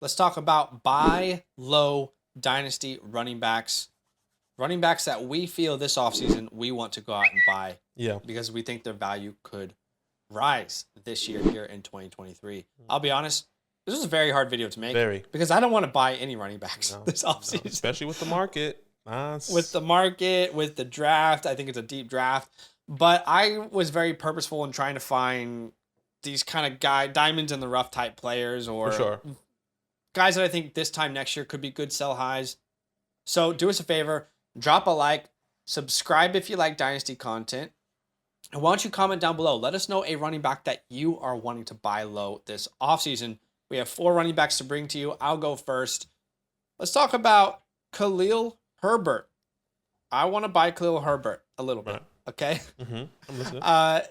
Let's talk about buy low dynasty running backs. Running backs that we feel this offseason we want to go out and buy Yeah. because we think their value could rise this year here in 2023. I'll be honest, this was a very hard video to make Very. because I don't want to buy any running backs No, this no, offseason. especially with the market. With the market, with the draft, I think it's a deep draft. But I was very purposeful in trying to find these kind of diamonds in the rough type players or For sure. guys that I think this time next year could be good sell highs. So do us a favor, drop a like, subscribe if you like Dynasty content. And why don't you comment down below? Let us know a running back that you are wanting to buy low this offseason. We have 4 running backs to bring to you. I'll go first. Let's talk about Khalil Herbert. I want to buy Khalil Herbert a little bit. Right. Okay. I'm listening.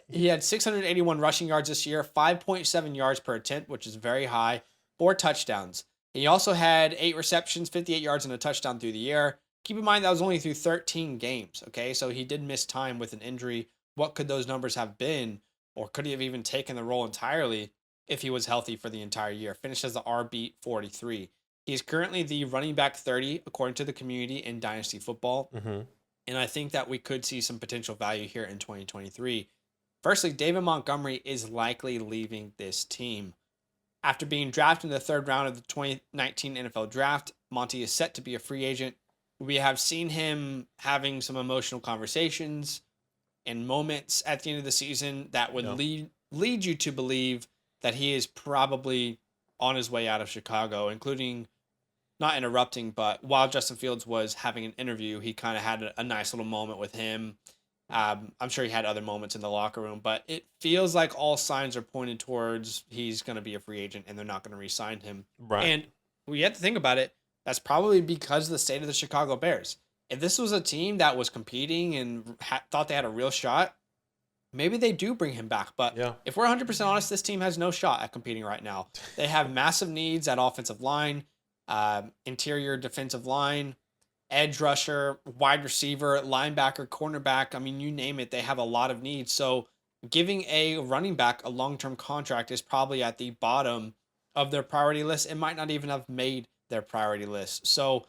He had 681 rushing yards this year, 5.7 yards per attempt, which is very high, 4 touchdowns. He also had 8 receptions, 58 yards, and a touchdown through the air. Keep in mind that was only through 13 games. Okay. So he did miss time with an injury. What could those numbers have been? Or could he have even taken the role entirely if he was healthy for the entire year? Finished as the RB 43. He's currently the running back 30, according to the community in Dynasty football. And I think that we could see some potential value here in 2023. Firstly, David Montgomery is likely leaving this team. After being drafted in the 3rd round of the 2019 NFL draft, Monty is set to be a free agent. We have seen him having some emotional conversations and moments at the end of the season that would lead you to believe that he is probably on his way out of Chicago, including not interrupting, but while Justin Fields was having an interview, he kind of had a nice little moment with him. I'm sure he had other moments in the locker room, but it feels like all signs are pointed towards he's going to be a free agent and they're not going to re-sign him. Right. And we have to think about it. That's probably because of the state of the Chicago Bears. If this was a team that was competing and thought they had a real shot, maybe they do bring him back. But if we're 100% honest, this team has no shot at competing right now. They have massive needs at offensive line, interior defensive line, edge rusher, wide receiver, linebacker, cornerback. I mean, you name it. They have a lot of needs. So giving a running back a long-term contract is probably at the bottom of their priority list. It might not even have made their priority list. So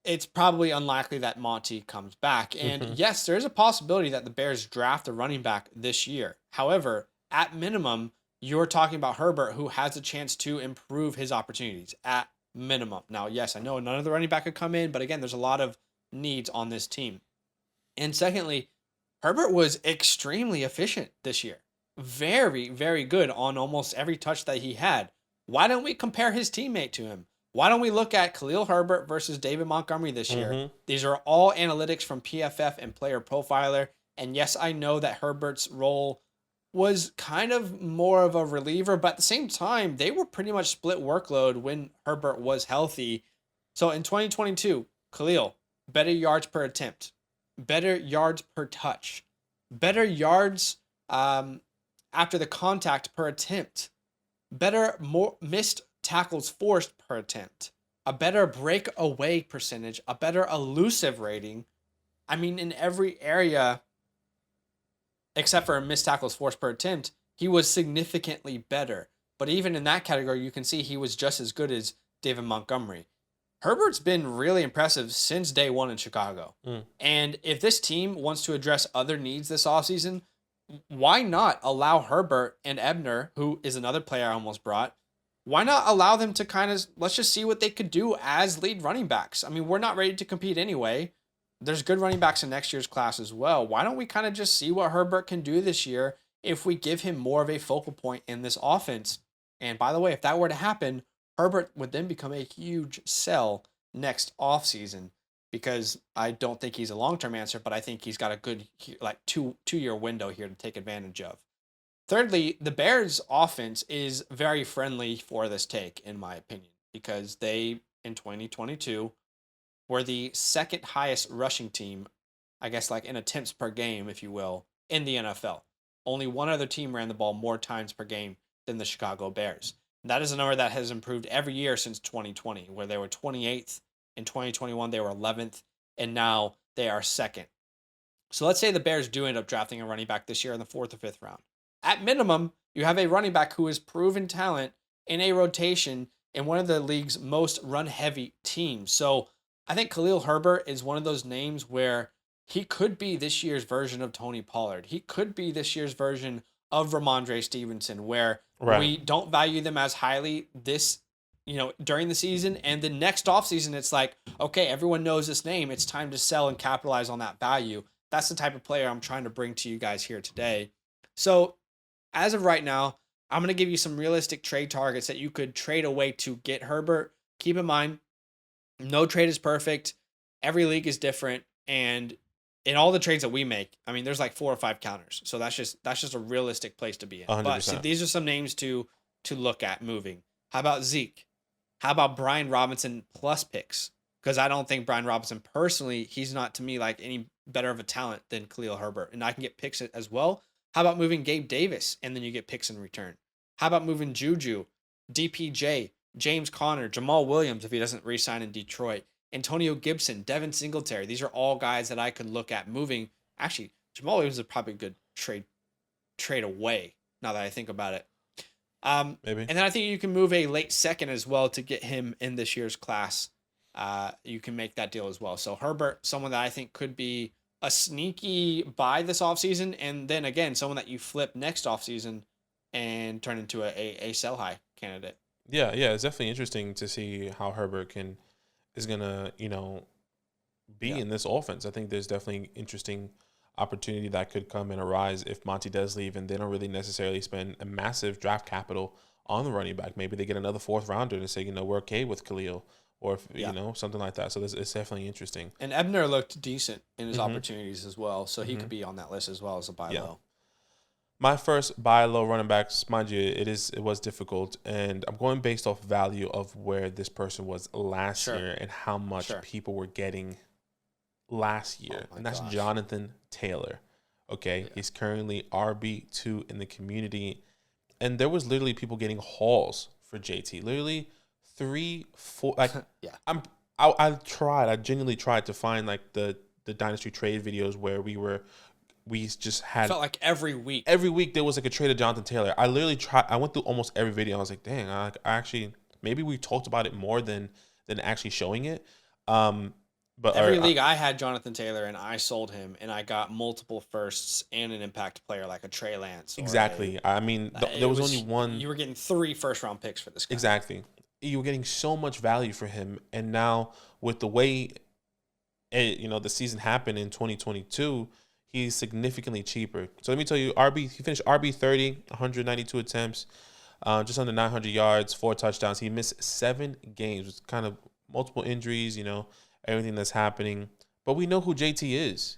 it's probably unlikely that Monty comes back. And yes, there is a possibility that the Bears draft a running back this year. However, at minimum, you're talking about Herbert, who has a chance to improve his opportunities at minimum. Now, yes, I know none of the running back could come in, but again, there's a lot of needs on this team. And secondly, Herbert was extremely efficient this year. Very, very good on almost every touch that he had. Why don't we compare his teammate to him? Why don't we look at Khalil Herbert versus David Montgomery this year? These are all analytics from PFF and Player Profiler. And yes, I know that Herbert's role was kind of more of a reliever, but at the same time, they were pretty much split workload when Herbert was healthy. So in 2022, Khalil, better yards per attempt, better yards per touch, better yards after the contact per attempt, better more missed tackles forced per attempt, a better breakaway percentage, a better elusive rating. I mean, in every area, except for missed tackles forced per attempt, he was significantly better. But even in that category, you can see he was just as good as David Montgomery. Herbert's been really impressive since day one in Chicago. And if this team wants to address other needs this offseason, why not allow Herbert and Ebner, who is another player I almost brought, why not allow them to kind of, let's just see what they could do as lead running backs? I mean, we're not ready to compete anyway. There's good running backs in next year's class as well. Why don't we kind of just see what Herbert can do this year if we give him more of a focal point in this offense? And by the way, if that were to happen, Herbert would then become a huge sell next offseason because I don't think he's a long-term answer, but I think he's got a good like two-year window here to take advantage of. Thirdly, the Bears offense is very friendly for this take, in my opinion, because they, in 2022, were the 2nd highest rushing team, I guess like in attempts per game, if you will, in the NFL. Only one other team ran the ball more times per game than the Chicago Bears. And that is a number that has improved every year since 2020, where they were 28th. In 2021, they were 11th, and now they are 2nd. So let's say the Bears do end up drafting a running back this year in the 4th or 5th round. At minimum, you have a running back who is proven talent in a rotation in one of the league's most run-heavy teams. So I think Khalil Herbert is one of those names where he could be this year's version of Tony Pollard. He could be this year's version of Ramondre Stevenson, where we don't value them as highly during the season. And the next offseason, it's like, okay, everyone knows this name. It's time to sell and capitalize on that value. That's the type of player I'm trying to bring to you guys here today. So as of right now, I'm going to give you some realistic trade targets that you could trade away to get Herbert. Keep in mind, no trade is perfect. Every league is different. And in all the trades that we make, I mean, there's like 4 or 5 counters. So that's just a realistic place to be in. 100%. But see, these are some names to look at moving. How about Zeke? How about Brian Robinson plus picks? Because I don't think Brian Robinson personally, he's not to me like any better of a talent than Khalil Herbert. And I can get picks as well. How about moving Gabe Davis and then you get picks in return? How about moving Juju, DPJ, James Conner, Jamal Williams if he doesn't re-sign in Detroit, Antonio Gibson, Devin Singletary. These are all guys that I could look at moving. Actually, Jamal Williams is probably a good trade away now that I think about it. Maybe. And then I think you can move a late second as well to get him in this year's class. You can make that deal as well. So Herbert, someone that I think could be a sneaky buy this offseason. And then again, someone that you flip next offseason and turn into a sell high candidate. Yeah. It's definitely interesting to see how Herbert is going to, be in this offense. I think there's definitely interesting opportunity that could come and arise if Monty does leave and they don't really necessarily spend a massive draft capital on the running back. Maybe they get another 4th rounder to say, we're okay with Khalil or, something like that. So it's definitely interesting. And Ebner looked decent in his opportunities as well. So he could be on that list as well as a buy low. My first buy low running backs, mind you, it was difficult. And I'm going based off value of where this person was last year and how much people were getting last year. And that's Jonathan Taylor. Okay. Yeah. He's currently RB2 in the community. And there was literally people getting hauls for JT. Literally 3, 4, like I genuinely tried to find like the Dynasty trade videos where we just had felt like every week there was like a trade of Jonathan Taylor. I literally I went through almost every video. I was like, dang, I actually maybe we talked about it more than actually showing it. But every league I had Jonathan Taylor and I sold him and I got multiple firsts and an impact player like a Trey Lance. Exactly. I mean, there was only one. You were getting 3 first-round picks for this guy. Exactly. You were getting so much value for him, and now with the way the season happened in 2022, he's significantly cheaper. So let me tell you, he finished RB 30, 192 attempts, just under 900 yards, 4 touchdowns. He missed 7 games with kind of multiple injuries, everything that's happening. But we know who JT is.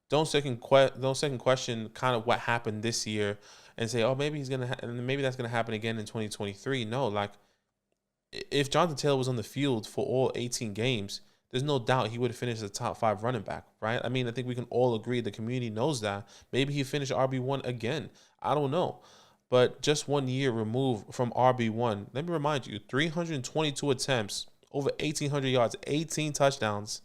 Don't second question kind of what happened this year and say, oh, maybe maybe that's gonna happen again in 2023. No, like if Jonathan Taylor was on the field for all 18 games, there's no doubt he would have finished as a top 5 running back, right? I mean, I think we can all agree the community knows that. Maybe he finished RB1 again. I don't know. But just 1 year removed from RB1, let me remind you, 322 attempts, over 1,800 yards, 18 touchdowns,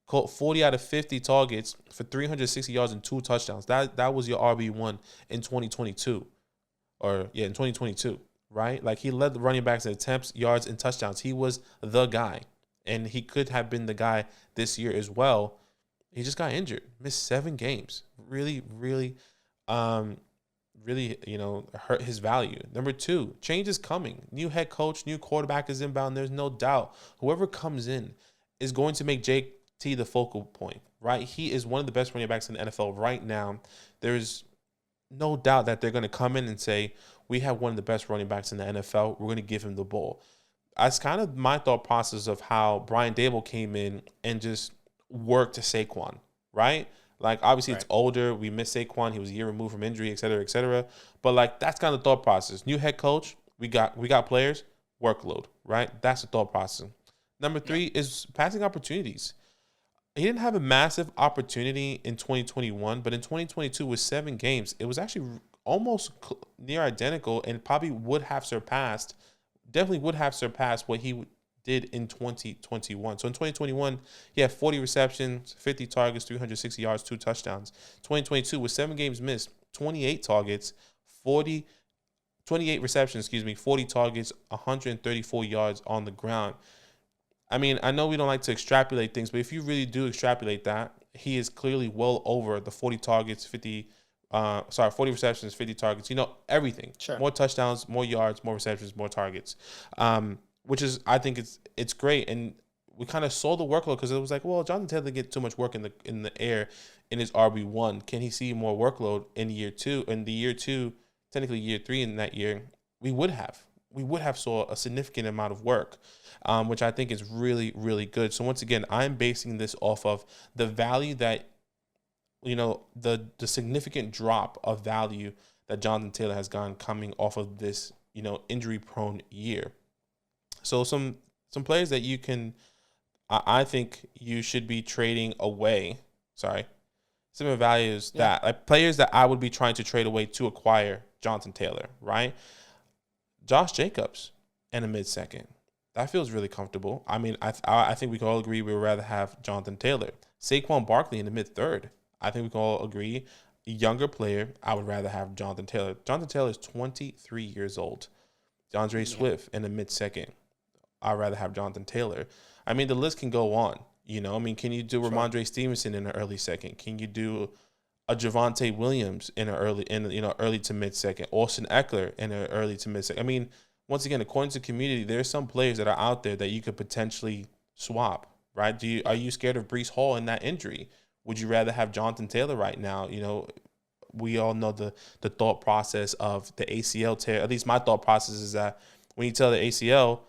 caught 40 out of 50 targets for 360 yards and 2 touchdowns. That was your RB1 in 2022. In 2022, right? Like he led the running backs in attempts, yards, and touchdowns. He was the guy. And he could have been the guy this year as well. He just got injured, missed 7 games. Really, hurt his value. Number 2, change is coming. New head coach, new quarterback is inbound. There's no doubt. Whoever comes in is going to make JT the focal point, right? He is one of the best running backs in the NFL right now. There's no doubt that they're going to come in and say, we have one of the best running backs in the NFL. We're going to give him the ball. That's kind of my thought process of how Brian Dable came in and just worked to Saquon, right? Like, obviously, It's older. We miss Saquon. He was a year removed from injury, et cetera, et cetera. But, like, that's kind of the thought process. New head coach, we got players, workload, right? That's the thought process. Number 3 is passing opportunities. He didn't have a massive opportunity in 2021, but in 2022 with 7 games, it was actually almost near identical and probably definitely would have surpassed what he did in 2021. So in 2021, he had 40 receptions, 50 targets, 360 yards, 2 touchdowns. 2022 with 7 games missed, 28 targets, 40 28 receptions, 40 targets, 134 yards on the ground. I mean, I know we don't like to extrapolate things, but if you really do extrapolate that, he is clearly well over the 40 targets, 40 receptions, 50 targets, everything. Sure. More touchdowns, more yards, more receptions, more targets, which is, I think it's great. And we kind of saw the workload because it was like, well, Jonathan Taylor get too much work in the air in his RB1. Can he see more workload in year two? In the year two, technically year three in that year, we would have saw a significant amount of work, which I think is really, really good. So once again, I'm basing this off of the value that, the significant drop of value that Jonathan Taylor has gotten coming off of this, injury-prone year. So some players that you can, I think you should be trading away. Some values that, like, players that I would be trying to trade away to acquire Jonathan Taylor, right? Josh Jacobs in a mid-second. That feels really comfortable. I mean, I think we can all agree we would rather have Jonathan Taylor. Saquon Barkley in the mid-third. I think we can all agree, a younger player, I would rather have Jonathan Taylor. Jonathan Taylor is 23 years old. DeAndre Swift in the mid-second. I'd rather have Jonathan Taylor. I mean, the list can go on. Can you do Ramondre Stevenson in an early second? Can you do a Javonte Williams in early to mid-second? Austin Eckler in an early to mid-second? I mean, once again, according to the community, there's some players that are out there that you could potentially swap, right? Are you scared of Breece Hall in that injury? Would you rather have Jonathan Taylor right now? We all know the thought process of the ACL tear. At least my thought process is that when you tell the ACL,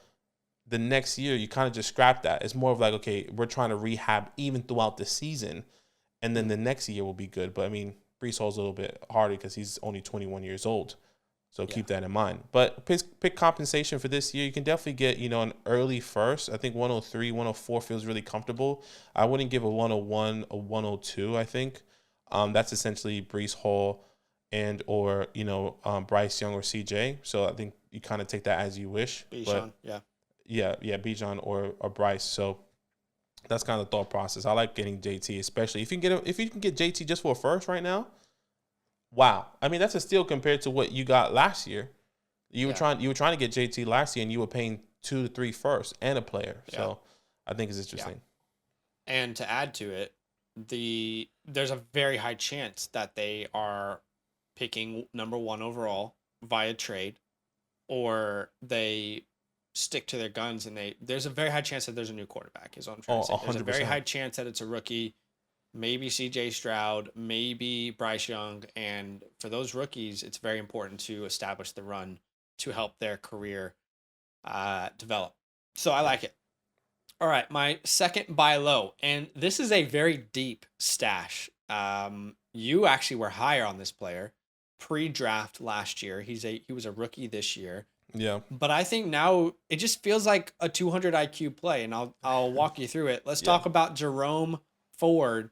the next year you kind of just scrap that. It's more of like, okay, we're trying to rehab even throughout the season, and then the next year will be good. But I mean, Breece Hall's a little bit harder because he's only 21 years old. So keep that in mind. But pick compensation for this year. You can definitely get, an early first. I think 103, 104 feels really comfortable. I wouldn't give a 101, a 102, I think. That's essentially Breece Hall and or, Bryce Young or CJ. So I think you kind of take that as you wish. Bijan, Yeah, Bijan or Bryce. So that's kind of the thought process. I like getting JT, especially if you can get JT just for a first right now. Wow, I mean that's a steal compared to what you got last year. You were trying to get JT last year, and you were paying 2 to 3 first and a player. So I think it's interesting. Yeah. And to add to it, there's a very high chance that they are picking number 1 overall via trade, or they stick to their guns and there's a very high chance that there's a new quarterback, is what I'm trying to say. 100%. There's a very high chance that it's a rookie, maybe CJ Stroud, maybe Bryce Young. And for those rookies, it's very important to establish the run to help their career develop. So I like it. All right, my second buy low, and this is a very deep stash. You actually were higher on this player pre-draft last year. He was a rookie this year. Yeah. But I think now it just feels like a 200 IQ play, and I'll walk you through it. Let's talk about Jerome Ford.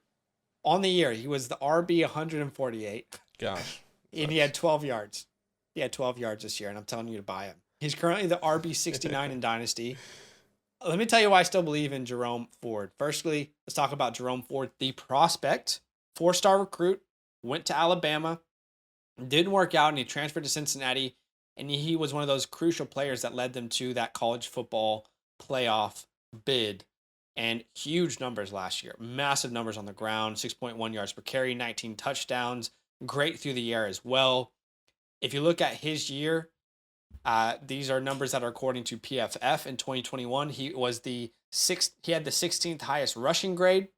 On the year, he was the RB 148. Gosh. And he had 12 yards. He had 12 yards this year, and I'm telling you to buy him. He's currently the RB 69 in Dynasty. Let me tell you why I still believe in Jerome Ford. Firstly, let's talk about Jerome Ford, the prospect, 4-star recruit, went to Alabama, didn't work out, and he transferred to Cincinnati. And he was one of those crucial players that led them to that college football playoff bid. And huge numbers last year. Massive numbers on the ground. 6.1 yards per carry, 19 touchdowns. Great through the air as well. If you look at his year, these are numbers that are according to PFF in 2021. He had the 16th highest rushing grade.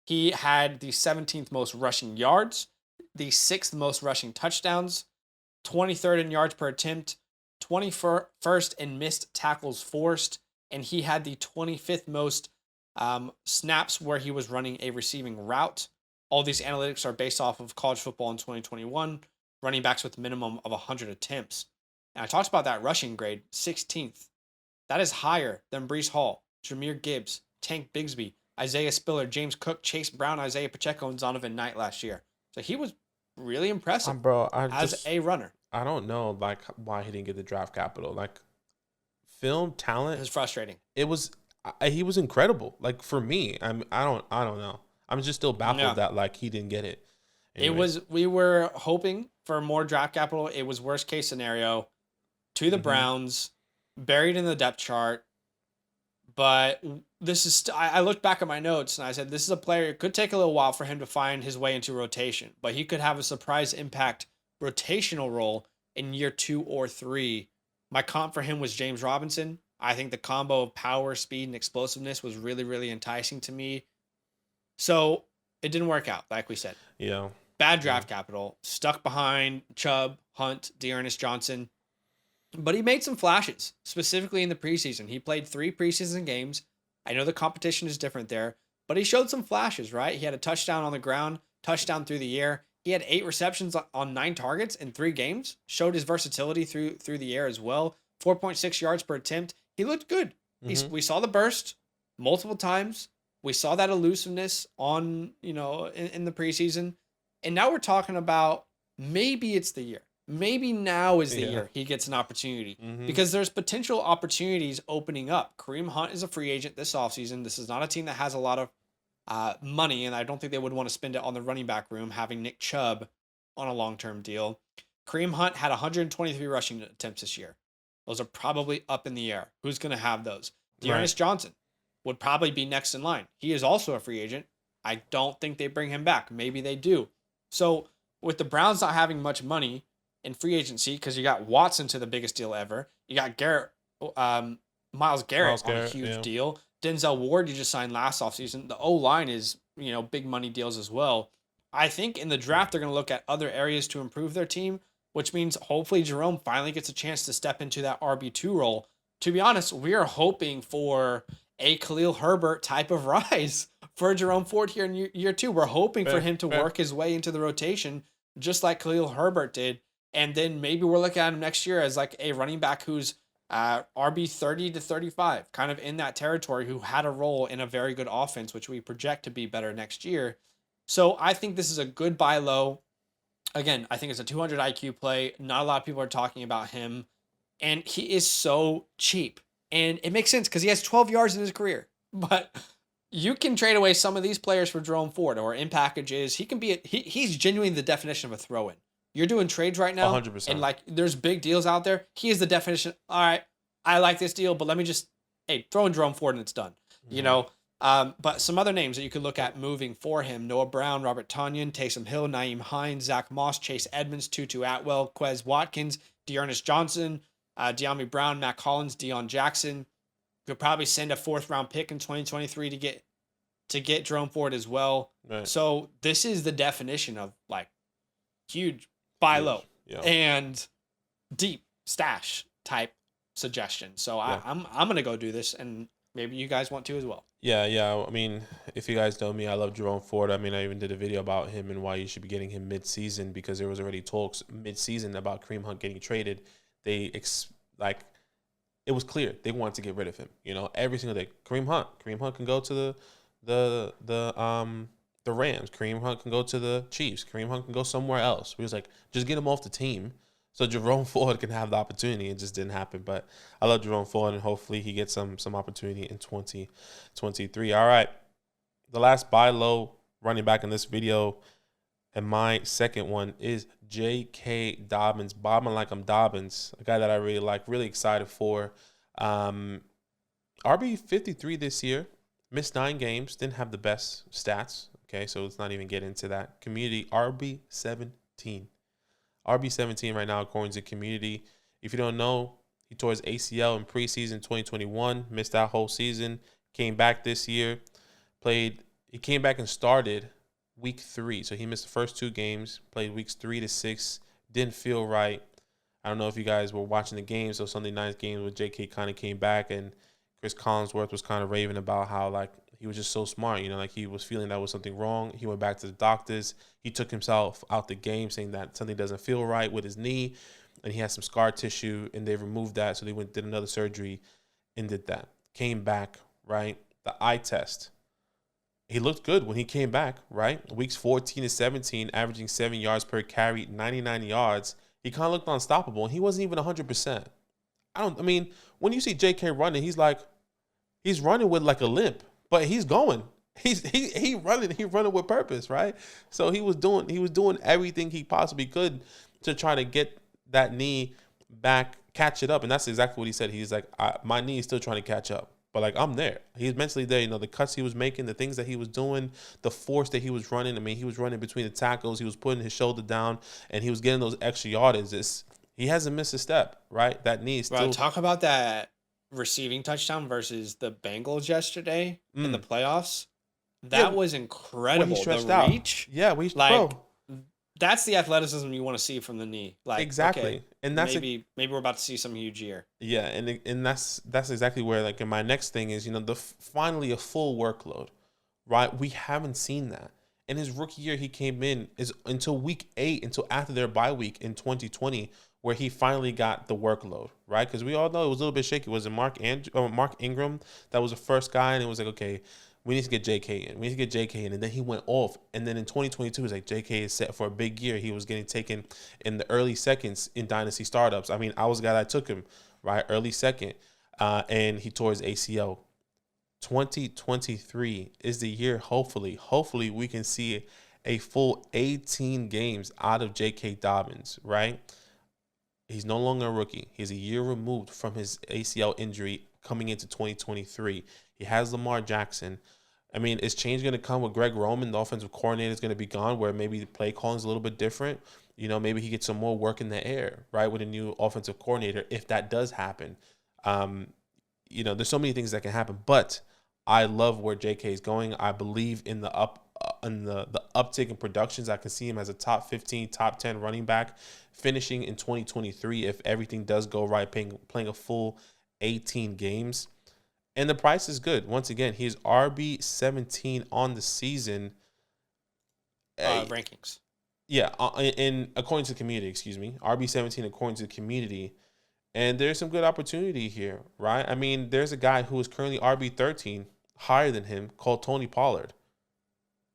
He had the 17th most rushing yards, the 6th most rushing touchdowns, 23rd in yards per attempt, 21st in missed tackles forced, and he had the 25th most snaps where he was running a receiving route. All these analytics are based off of college football in 2021, running backs with a minimum of 100 attempts. And I talked about that rushing grade, 16th. That is higher than Breece Hall, Jahmyr Gibbs, Tank Bigsby, Isaiah Spiller, James Cook, Chase Brown, Isaiah Pacheco, and Zonovan Knight last year. So he was really impressive as a runner. I don't know why he didn't get the draft capital. Film talent. It was frustrating. He was incredible. For me, I don't know. I'm just still baffled that he didn't get it. Anyways. We were hoping for more draft capital. It was worst case scenario to the Browns, buried in the depth chart. But this is, I looked back at my notes and I said, this is a player, it could take a little while for him to find his way into rotation, but he could have a surprise impact rotational role in year 2 or 3. My comp for him was James Robinson. I think the combo of power, speed, and explosiveness was really, really enticing to me. So it didn't work out, like we said. Yeah. Bad draft capital, stuck behind Chubb, Hunt, D'Ernest Johnson. But he made some flashes, specifically in the preseason. He played 3 preseason games. I know the competition is different there, but he showed some flashes, right? He had a touchdown on the ground, touchdown through the air. He had 8 receptions on 9 targets in 3 games. Showed his versatility through the air as well. 4.6 yards per attempt. He looked good. We saw the burst multiple times. We saw that elusiveness on, in the preseason. And now we're talking about maybe it's the year. Maybe now is the year he gets an opportunity because there's potential opportunities opening up. Kareem Hunt is a free agent this offseason. This is not a team that has a lot of money, and I don't think they would want to spend it on the running back room, having Nick Chubb on a long-term deal. Kareem Hunt had 123 rushing attempts this year. Those are probably up in the air. Who's going to have those? D'Ernest Johnson would probably be next in line. He is also a free agent. I don't think they bring him back. Maybe they do. So with the Browns not having much money in free agency, because you got Watson to the biggest deal ever, you got Myles Garrett on a huge deal. Denzel Ward you just signed last offseason. The O-line is, big money deals as well. I think in the draft they're going to look at other areas to improve their team, which means hopefully Jerome finally gets a chance to step into that RB2 role. To be honest, we are hoping for a Khalil Herbert type of rise for Jerome Ford here in year 2. We're hoping for him to work his way into the rotation just like Khalil Herbert did. And then maybe we're looking at him next year as like a running back who's RB 30 to 35, kind of in that territory, who had a role in a very good offense, which we project to be better next year. So I think this is a good buy low. Again, I think it's a 200 IQ play. Not a lot of people are talking about him. And he is so cheap. And it makes sense because he has 12 yards in his career. But you can trade away some of these players for Jerome Ford or in packages. He can be he's genuinely the definition of a throw-in. You're doing trades right now, 100%. and like there's big deals out there. He is the definition. All right, I like this deal, but let me just throw in Jerome Ford and it's done. But some other names that you could look at moving for him: Noah Brown, Robert Tonyan, Taysom Hill, Naeem Hines, Zach Moss, Chase Edmonds, Tutu Atwell, Quez Watkins, D'Ernest Johnson, De'Ami Brown, Matt Collins, Deion Jackson. Could probably send a 4th round pick in 2023 to get Jerome Ford as well. Right. So this is the definition of like huge buy low and deep stash type suggestion. So I'm gonna go do this, and maybe you guys want to as well. Yeah. I mean, if you guys know me, I love Jerome Ford. I mean, I even did a video about him and why you should be getting him mid-season, because there was already talks mid-season about Kareem Hunt getting traded. It was clear they wanted to get rid of him. Every single day, Kareem Hunt can go to the Rams. Kareem Hunt can go to the Chiefs. Kareem Hunt can go somewhere else. We was like, just get him off the team so Jerome Ford can have the opportunity. It just didn't happen. But I love Jerome Ford, and hopefully he gets some opportunity in 2023. All right. The last buy low running back in this video, and my second one, is J.K. Dobbins. Bobbing like I'm Dobbins, a guy that I really like, really excited for. RB 53 this year. Missed 9 games. Didn't have the best stats. Okay, so let's not even get into that. Community, RB 17. RB 17 right now, according to Community. If you don't know, he tore his ACL in preseason 2021. Missed that whole season. Came back this year. He came back and started week 3. So he missed the first 2 games. Played weeks 3 to 6. Didn't feel right. I don't know if you guys were watching the games. So Sunday night's games where JK kind of came back, and Chris Collinsworth was kind of raving about how, like, he was just so smart, he was feeling that was something wrong. He went back to the doctors. He took himself out the game, saying that something doesn't feel right with his knee, and he has some scar tissue, and they removed that. So they did another surgery and did that. Came back, right? The eye test. He looked good when he came back, right? Weeks 14 to 17, averaging 7 yards per carry, 99 yards. He kind of looked unstoppable, and he wasn't even 100%. When you see JK running, he's running with like a limp. But he's going. He running with purpose, right? So he was doing everything he possibly could. to try to get that knee back, catch it up. And that's exactly what he said. He's like, my knee is still trying to catch up. But, like, I'm there. He's mentally there. You know, the cuts he was making, the things that he was doing, the force that he was running. I mean, he was running between the tackles. He was putting his shoulder down, and he was getting those extra yardage. He hasn't missed a step, right? That knee is still. Bro, talk about that receiving touchdown versus the Bengals yesterday in the playoffs. That was incredible. When he stretched the out. Reach. Yeah, bro. That's the athleticism you want to see from the knee. Like, exactly. Okay, and that's maybe we're about to see something huge here. Yeah, and that's exactly where, like, in my next thing is, you know, finally a full workload, right? We haven't seen that. In his rookie year, he came in until week 8, until after their bye week in 2020, where he finally got the workload, right? Because we all know it was a little bit shaky. Was it Mark Ingram that was the first guy, and it was like, okay, we need to get JK in. We need to get JK in. And then he went off. And then in 2022, it was like JK is set for a big year. He was getting taken in the early seconds in Dynasty startups. I mean, I was the guy that took him, right? Early second. And he tore his ACL. 2023 is the year, hopefully we can see a full 18 games out of J.K. Dobbins, right? He's no longer a rookie. He's a year removed from his ACL injury coming into 2023. He has Lamar Jackson. I mean, is change going to come with Greg Roman? The offensive coordinator is going to be gone, where maybe the play calling is a little bit different. You know, maybe he gets some more work in the air, right, with a new offensive coordinator, if that does happen. You know, there's so many things that can happen, but I love where JK is going. I believe in the uptick in productions. I can see him as a top 15, top 10 running back finishing in 2023 if everything does go right, playing a full 18 games. And the price is good. Once again, he's RB 17 on the season. Rankings. Yeah, according to the community, excuse me. RB 17 according to the community. And there's some good opportunity here, right? I mean, there's a guy who is currently RB 13, higher than him, called Tony Pollard.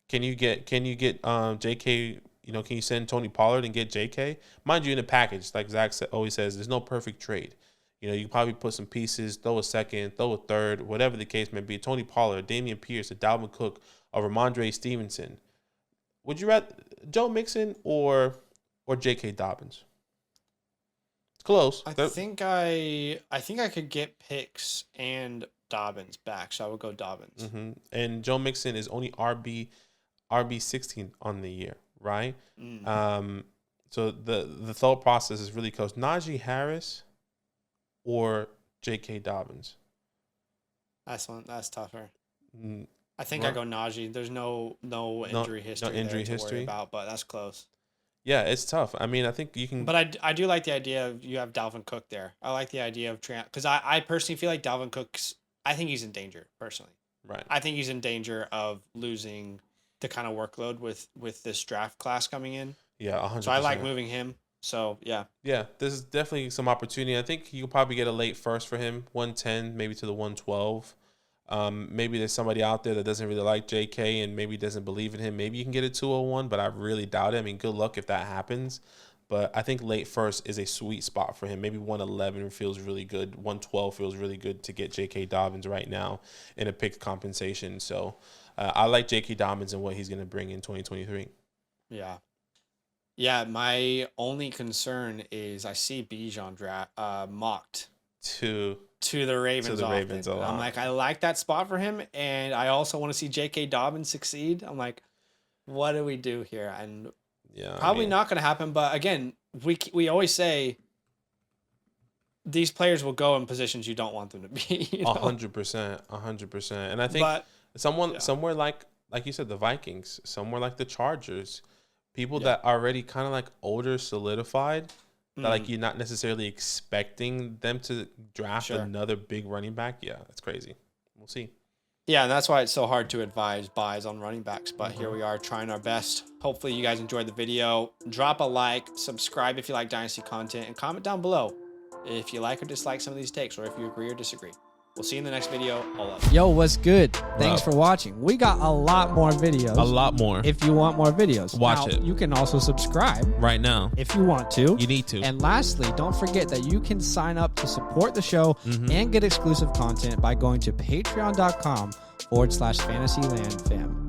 Can you get JK, you know, can you send Tony Pollard and get JK? Mind you, in a package, like Zach always says, there's no perfect trade. You know, you can probably put some pieces, throw a second, throw a third, whatever the case may be. Tony Pollard, Damian Pierce, a Dalvin Cook, or Ramondre Stevenson. Would you rather Joe Mixon or J.K. Dobbins? It's close. I think I could get Picks and Dobbins back, so I would go Dobbins. Mm-hmm. And Joe Mixon is only RB 16 on the year, right? So the thought process is really close. Najee Harris or J.K. Dobbins? That's tougher. I think I go Najee. There's no injury history. No injury to history worry about, but that's close. Yeah, it's tough. I mean, I think you can. But I do like the idea of you have Dalvin Cook there. I like the idea of because I personally feel like Dalvin Cook's. I think he's in danger personally. Right. I think he's in danger of losing the kind of workload with this draft class coming in. Yeah, 100%. So I like moving him. So, yeah. Yeah, there's definitely some opportunity. I think you could probably get a late first for him, 110, maybe to the 112. Maybe there's somebody out there that doesn't really like JK and maybe doesn't believe in him. Maybe you can get a 201, but I really doubt it. I mean, good luck if that happens. But I think late first is a sweet spot for him. Maybe 111 feels really good. 112 feels really good to get J.K. Dobbins right now in a pick compensation. So I like J.K. Dobbins and what he's going to bring in 2023. Yeah. Yeah, my only concern is I see Bijan mocked to the Ravens. A lot. I'm like, I like that spot for him, and I also want to see J.K. Dobbins succeed. I'm like, what do we do here? And probably not going to happen. But again, we always say these players will go in positions you don't want them to be. 100%. And I think somewhere like you said, the Vikings, somewhere like the Chargers. People that are already kind of like older, solidified, that like you're not necessarily expecting them to draft another big running back. Yeah, that's crazy. We'll see. Yeah, and that's why it's so hard to advise buys on running backs. But here we are trying our best. Hopefully you guys enjoyed the video. Drop a like, subscribe if you like Dynasty content, and comment down below if you like or dislike some of these takes or if you agree or disagree. We'll see you in the next video. All up. Yo, what's good? Thanks for watching. We got a lot more videos. A lot more. If you want more videos, watch it. You can also subscribe right now if you want to. You need to. And lastly, don't forget that you can sign up to support the show and get exclusive content by going to patreon.com/FantasyLand fam.